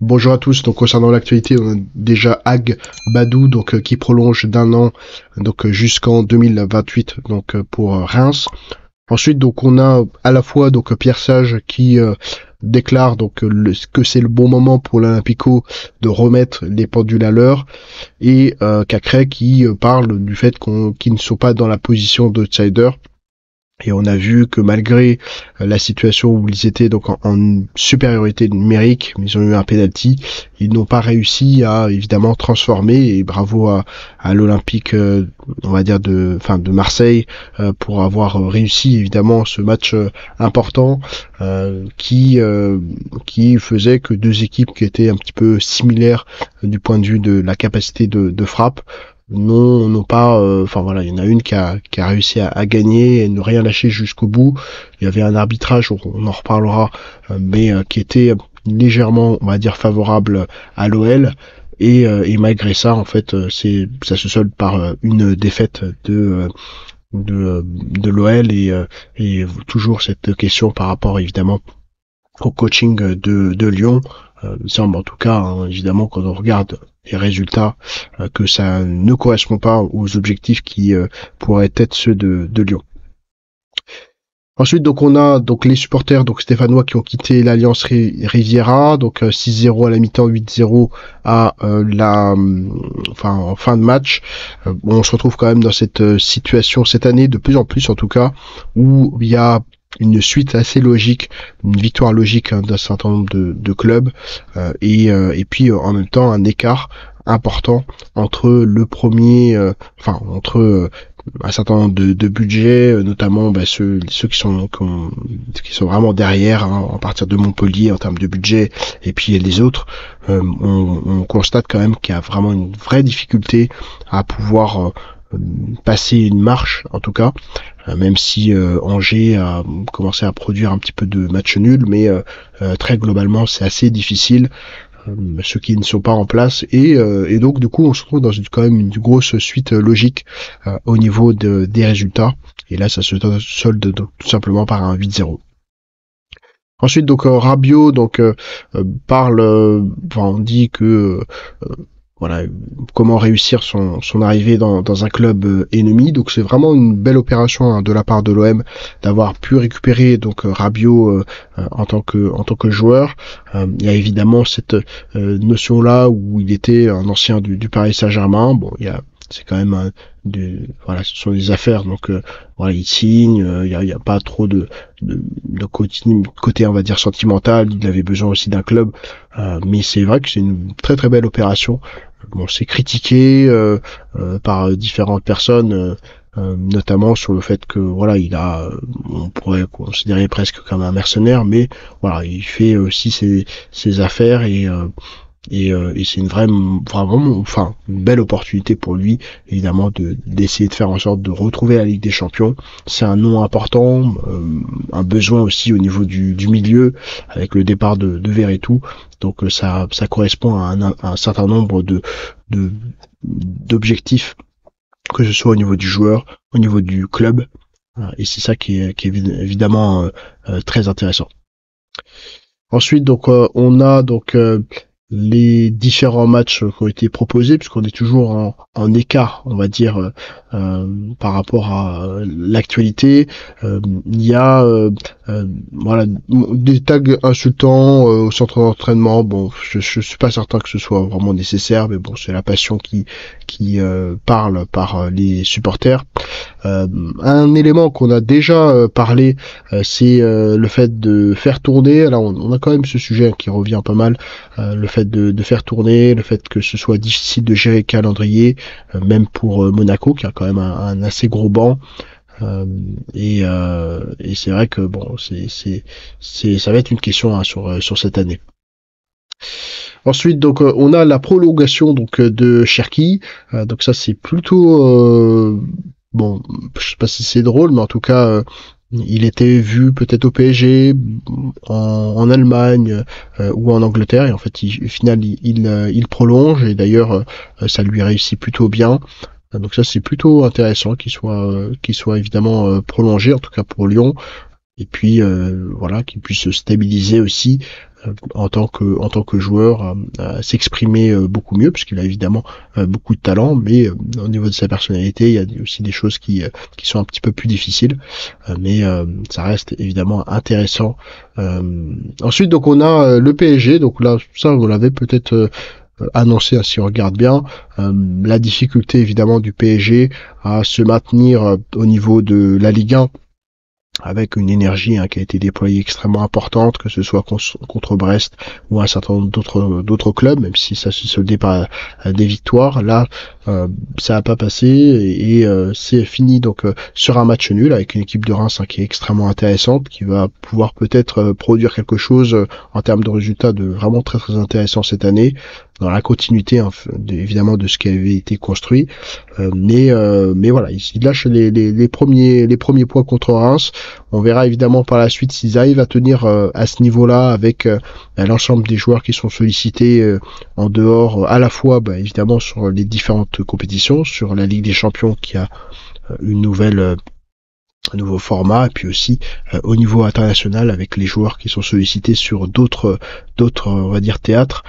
Bonjour à tous. Donc concernant l'actualité, on a déjà Ag Badou qui prolonge d'un an jusqu'en 2028 pour Reims. Ensuite donc on a à la fois Pierre Sage qui déclare que c'est le bon moment pour l'Olympico de remettre les pendules à l'heure et Cacré qui parle du fait qu'ils ne sont pas dans la position d'outsider. Et on a vu que malgré la situation où ils étaient en supériorité numérique, ils ont eu un penalty, ils n'ont pas réussi à évidemment transformer. Et bravo à l'Olympique, on va dire de Marseille, pour avoir réussi évidemment ce match important qui faisait que deux équipes qui étaient un petit peu similaires du point de vue de la capacité de frappe n'ont pas, il y en a une qui a réussi à gagner et ne rien lâcher jusqu'au bout. Il y avait un arbitrage, on en reparlera, mais qui était légèrement, on va dire, favorable à l'OL. Et malgré ça, en fait, ça se solde par une défaite de l'OL et toujours cette question par rapport évidemment au coaching de Lyon. Il semble en tout cas, évidemment, quand on regarde les résultats, que ça ne correspond pas aux objectifs qui pourraient être ceux de Lyon. Ensuite, on a les supporters stéphanois qui ont quitté l'Alliance Riviera, 6-0 à la mi-temps, 8-0 à en fin de match. On se retrouve quand même dans cette situation cette année, de plus en plus en tout cas, où il y a une suite assez logique, une victoire logique d'un certain nombre de clubs, et puis en même temps un écart important entre le premier, entre un certain nombre de budgets, notamment ceux qui sont vraiment derrière, à partir de Montpellier en termes de budget, et puis les autres, on constate quand même qu'il y a vraiment une vraie difficulté à pouvoir passer une marche, en tout cas, même si Angers a commencé à produire un petit peu de matchs nuls, mais très globalement c'est assez difficile, ceux qui ne sont pas en place, et donc du coup on se trouve dans quand même une grosse suite logique au niveau des résultats, et là ça se solde tout simplement par un 8-0. Ensuite Rabiot parle, on dit que comment réussir son arrivée dans un club ennemi. Donc c'est vraiment une belle opération de la part de l'OM d'avoir pu récupérer Rabiot en tant que joueur. Il y a évidemment cette notion là où il était un ancien du Paris Saint-Germain. Bon, c'est quand même ce sont des affaires, il signe, il y a pas trop de côté, on va dire, sentimental. Il avait besoin aussi d'un club, mais c'est vrai que c'est une très très belle opération. Bon, c'est critiqué par différentes personnes, notamment sur le fait que on pourrait considérer presque comme un mercenaire, mais il fait aussi ses affaires, et c'est vraiment une belle opportunité pour lui, évidemment, d'essayer de faire en sorte de retrouver la Ligue des Champions. C'est un nom important, un besoin aussi au niveau du milieu, avec le départ de Verretou. Donc ça correspond à un certain nombre d'objectifs, que ce soit au niveau du joueur, au niveau du club, et c'est ça qui est évidemment très intéressant. Ensuite on a les différents matchs qui ont été proposés, puisqu'on est toujours en écart, on va dire, par rapport à l'actualité. Il y a des tags insultants au centre d'entraînement. Bon, je suis pas certain que ce soit vraiment nécessaire, mais bon, c'est la passion qui parle par les supporters. Un élément qu'on a déjà parlé, c'est le fait de faire tourner. Alors on a quand même ce sujet qui revient pas mal, le fait de faire tourner, le fait que ce soit difficile de gérer le calendrier, même pour Monaco qui a quand même un assez gros banc. Et c'est vrai que bon, ça va être une question sur cette année. Ensuite on a la prolongation de Cherki. Donc ça c'est plutôt je sais pas si c'est drôle, mais en tout cas il était vu peut-être au PSG, en Allemagne ou en Angleterre, et en fait au final il prolonge, et d'ailleurs ça lui réussit plutôt bien. Donc ça c'est plutôt intéressant qu'il soit évidemment prolongé, en tout cas pour Lyon. et puis voilà, qu'il puisse se stabiliser aussi en tant que joueur, s'exprimer beaucoup mieux, parce qu'il a évidemment beaucoup de talent, mais au niveau de sa personnalité, il y a aussi des choses qui sont un petit peu plus difficiles, mais ça reste évidemment intéressant. Ensuite, donc on a le PSG, donc là ça vous l'avez peut-être annoncé, si on regarde bien, la difficulté évidemment du PSG à se maintenir au niveau de la Ligue 1, avec une énergie qui a été déployée extrêmement importante, que ce soit contre Brest ou un certain nombre d'autres clubs, même si ça se soldait par des victoires. Là, ça n'a pas passé, et c'est fini donc sur un match nul avec une équipe de Reims qui est extrêmement intéressante, qui va pouvoir peut-être produire quelque chose en termes de résultats de vraiment très très intéressant cette année, dans la continuité évidemment de ce qui avait été construit, mais voilà, il lâche les premiers points contre Reims. On verra évidemment par la suite s'ils arrivent à tenir à ce niveau-là, avec l'ensemble des joueurs qui sont sollicités en dehors, à la fois évidemment sur les différentes compétitions, sur la Ligue des Champions qui a un nouveau format, et puis aussi au niveau international, avec les joueurs qui sont sollicités sur d'autres on va dire théâtres.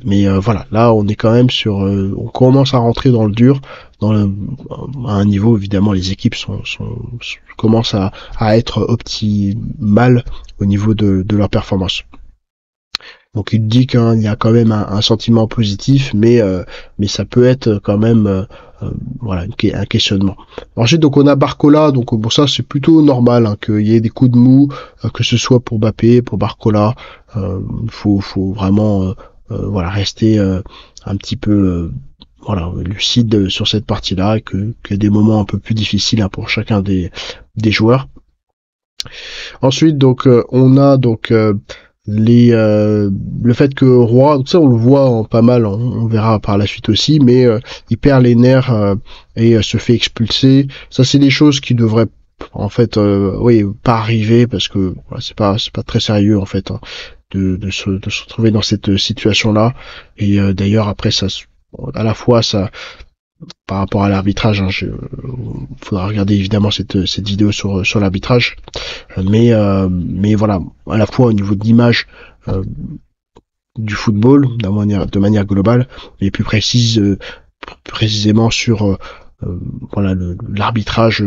Mais voilà, là on est quand même on commence à rentrer dans le dur, à un niveau, évidemment les équipes commencent à être optimales au niveau de leur performance. Donc il dit qu'il y a quand même un sentiment positif, mais ça peut être quand même voilà, un questionnement. Ensuite, donc on a Barcola, donc bon, ça c'est plutôt normal qu'il y ait des coups de mou, que ce soit pour Mbappé, pour Barcola. Faut vraiment voilà, rester un petit peu voilà, lucide sur cette partie-là, et qu'il y a des moments un peu plus difficiles pour chacun des joueurs. Ensuite, donc on a donc le fait que Roy, donc ça on le voit pas mal, on verra par la suite aussi, mais il perd les nerfs et se fait expulser. Ça c'est des choses qui devraient en fait oui pas arriver, parce que voilà, c'est pas très sérieux en fait, de se retrouver dans cette situation là. Et d'ailleurs après ça, à la fois ça, par rapport à l'arbitrage, faudra regarder évidemment cette vidéo sur l'arbitrage, mais voilà, à la fois au niveau de l'image du football de manière globale, mais plus précisément sur voilà l'arbitrage,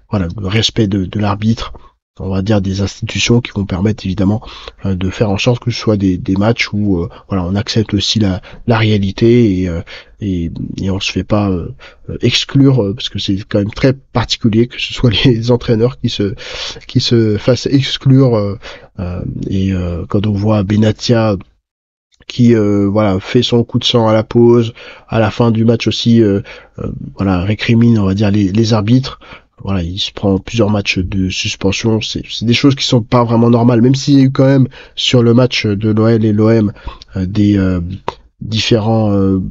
voilà le respect de l'arbitre, on va dire des institutions, qui vont permettre évidemment de faire en sorte que ce soit des matchs où voilà, on accepte aussi la réalité, et on se fait pas exclure, parce que c'est quand même très particulier que ce soit les entraîneurs qui se fassent exclure, et quand on voit Benatia qui voilà, fait son coup de sang à la pause, à la fin du match aussi, voilà, récrimine, on va dire, les arbitres. Voilà, il se prend plusieurs matchs de suspension. C'est des choses qui sont pas vraiment normales, même s'il y a eu quand même sur le match de l'OL et l'OM des différents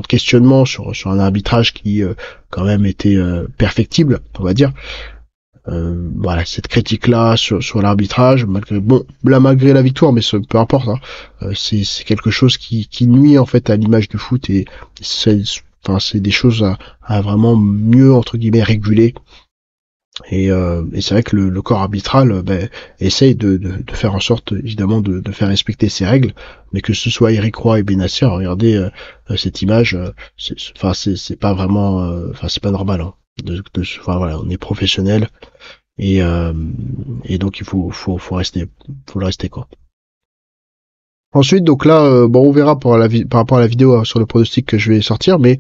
questionnements sur un arbitrage qui quand même était perfectible, on va dire. Voilà, cette critique-là sur l'arbitrage, malgré la victoire, mais peu importe, c'est quelque chose qui nuit en fait à l'image du foot, et c'est des choses à vraiment mieux, entre guillemets, réguler. Et c'est vrai que le corps arbitral essaye de faire en sorte, évidemment, de faire respecter ces règles, mais que ce soit Eric Roy et Benatia, regardez cette image, c'est pas vraiment, c'est pas normal, voilà, on est professionnel, et donc il faut le rester quoi. Ensuite, donc là, on verra par rapport à la vidéo sur le pronostic que je vais sortir, mais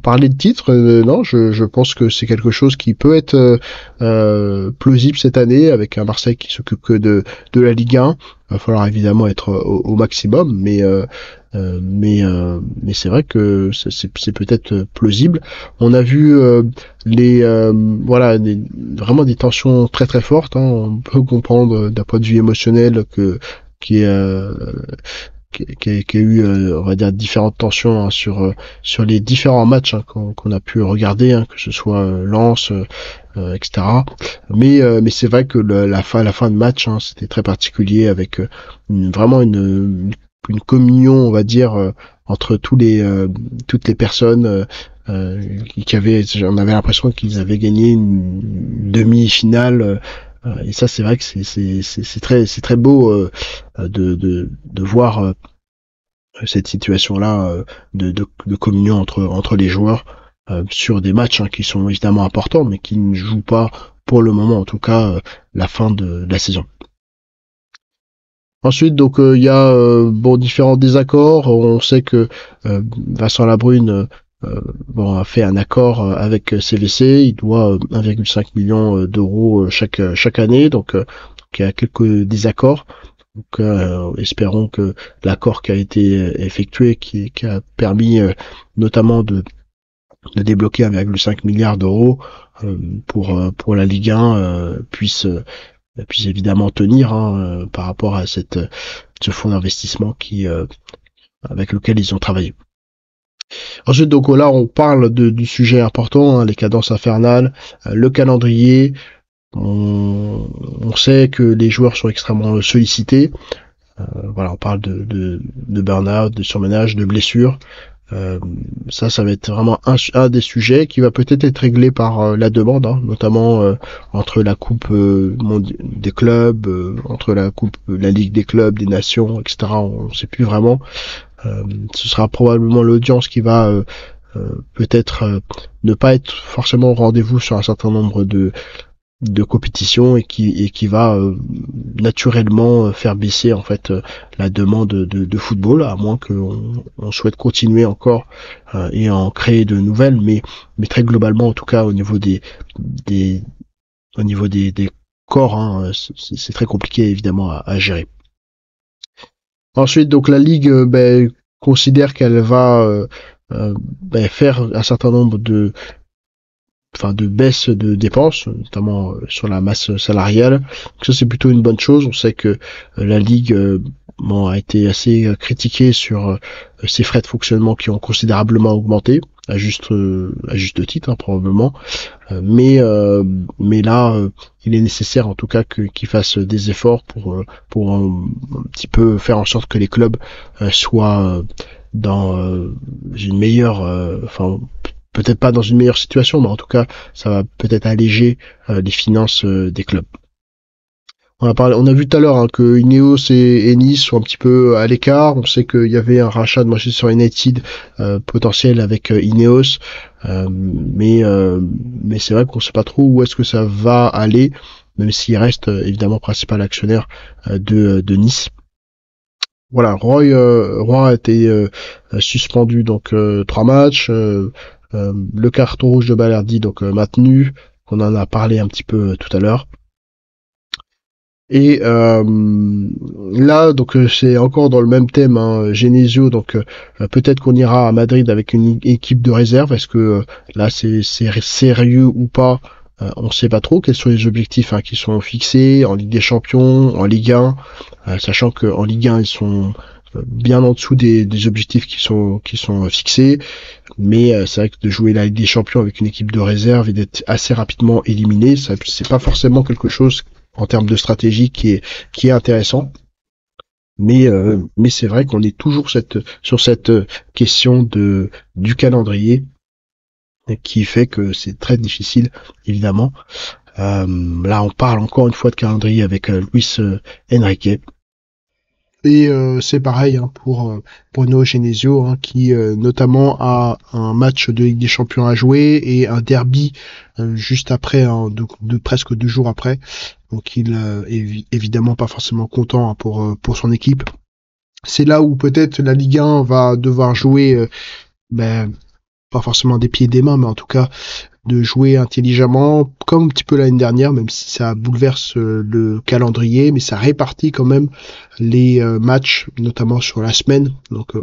parler de titre, non, je pense que c'est quelque chose qui peut être plausible cette année, avec un Marseille qui s'occupe que de la Ligue 1. Il va falloir évidemment être au maximum, mais c'est vrai que c'est peut-être plausible. On a vu voilà, vraiment des tensions très très fortes. On peut comprendre d'un point de vue émotionnel qui a eu, on va dire, différentes tensions sur les différents matchs qu'on a pu regarder, que ce soit Lens, etc. Mais c'est vrai que la fin de match, c'était très particulier, avec vraiment une communion, on va dire, entre toutes les personnes, j'en avais l'impression qu'ils avaient gagné une demi-finale. Et ça, c'est vrai que c'est très beau de voir cette situation-là de communion entre les joueurs sur des matchs qui sont évidemment importants, mais qui ne jouent pas pour le moment, en tout cas, la fin de la saison. Ensuite, donc il y a différents désaccords. On sait que Vincent Labrune a fait un accord avec CVC. Il doit 1,5 million d'euros chaque année. Donc il y a quelques désaccords. Donc espérons que l'accord qui a été effectué, qui a permis notamment de débloquer 1,5 milliard d'euros pour la Ligue 1 puisse évidemment tenir par rapport à ce fonds d'investissement avec lequel ils ont travaillé. Ensuite, donc là, on parle du sujet important, les cadences infernales, le calendrier. On sait que les joueurs sont extrêmement sollicités. On parle de burn-out, de surmenage, de blessures. Ça va être vraiment un des sujets qui va peut-être être réglé par la demande, notamment entre la coupe des clubs, entre la Ligue des clubs, des nations, etc. On ne sait plus vraiment. Ce sera probablement l'audience qui va peut-être ne pas être forcément au rendez-vous sur un certain nombre de compétition et qui va naturellement faire baisser en fait la demande de football, à moins qu'on souhaite continuer encore et en créer de nouvelles, mais très globalement, en tout cas au niveau des corps, c'est très compliqué évidemment à gérer. Ensuite, donc la Ligue considère qu'elle va faire un certain nombre de baisse de dépenses, notamment sur la masse salariale. Donc ça, c'est plutôt une bonne chose. On sait que la Ligue a été assez critiquée sur ses frais de fonctionnement qui ont considérablement augmenté, à juste titre, probablement. Mais là, il est nécessaire en tout cas qu'ils fassent des efforts pour un petit peu faire en sorte que les clubs soient dans une meilleure, peut-être pas dans une meilleure situation, mais en tout cas, ça va peut-être alléger les finances des clubs. On a vu tout à l'heure que Ineos et Nice sont un petit peu à l'écart. On sait qu'il y avait un rachat de Manchester United potentiel avec Ineos, mais c'est vrai qu'on ne sait pas trop où est-ce que ça va aller, même s'il reste évidemment principal actionnaire de Nice. Voilà, Roy a été suspendu donc 3 matchs. Le carton rouge de Balerdi donc maintenu, on en a parlé un petit peu tout à l'heure. Et là donc c'est encore dans le même thème, Genesio, donc peut-être qu'on ira à Madrid avec une équipe de réserve. Est-ce que là c'est sérieux ou pas? On ne sait pas trop quels sont les objectifs qui sont fixés en Ligue des Champions, en Ligue 1, sachant que en Ligue 1 ils sont bien en dessous des objectifs qui sont fixés, mais c'est vrai que de jouer la Ligue des Champions avec une équipe de réserve et d'être assez rapidement éliminé, ça c'est pas forcément quelque chose en termes de stratégie qui est intéressant. Mais c'est vrai qu'on est toujours sur cette question du calendrier qui fait que c'est très difficile, évidemment. Là, on parle encore une fois de calendrier avec Luis Enrique. Et c'est pareil pour Bruno Genesio, qui notamment a un match de Ligue des Champions à jouer et un derby juste après, de presque 2 jours après. Donc il est évidemment pas forcément content pour son équipe. C'est là où peut-être la Ligue 1 va devoir jouer pas forcément des pieds et des mains, mais en tout cas de jouer intelligemment, comme un petit peu l'année dernière, même si ça bouleverse le calendrier, mais ça répartit quand même les matchs, notamment sur la semaine, donc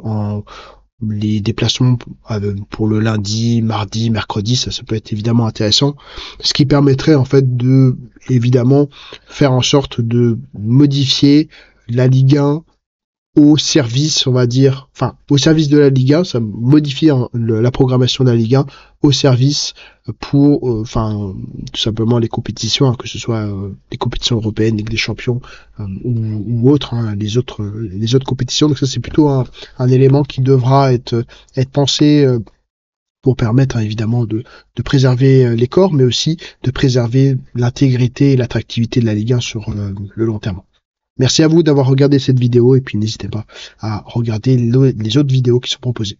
les déplacements pour le lundi, mardi, mercredi, ça peut être évidemment intéressant, ce qui permettrait en fait de évidemment faire en sorte de modifier la Ligue 1 au service, on va dire, au service de la Ligue 1, ça modifie la programmation de la Ligue 1 au service pour, tout simplement les compétitions, que ce soit les compétitions européennes, Ligue des Champions ou autres, les autres compétitions. Donc ça, c'est plutôt un élément qui devra être pensé pour permettre évidemment de préserver les corps, mais aussi de préserver l'intégrité et l'attractivité de la Ligue 1 sur le long terme. Merci à vous d'avoir regardé cette vidéo et puis n'hésitez pas à regarder les autres vidéos qui sont proposées.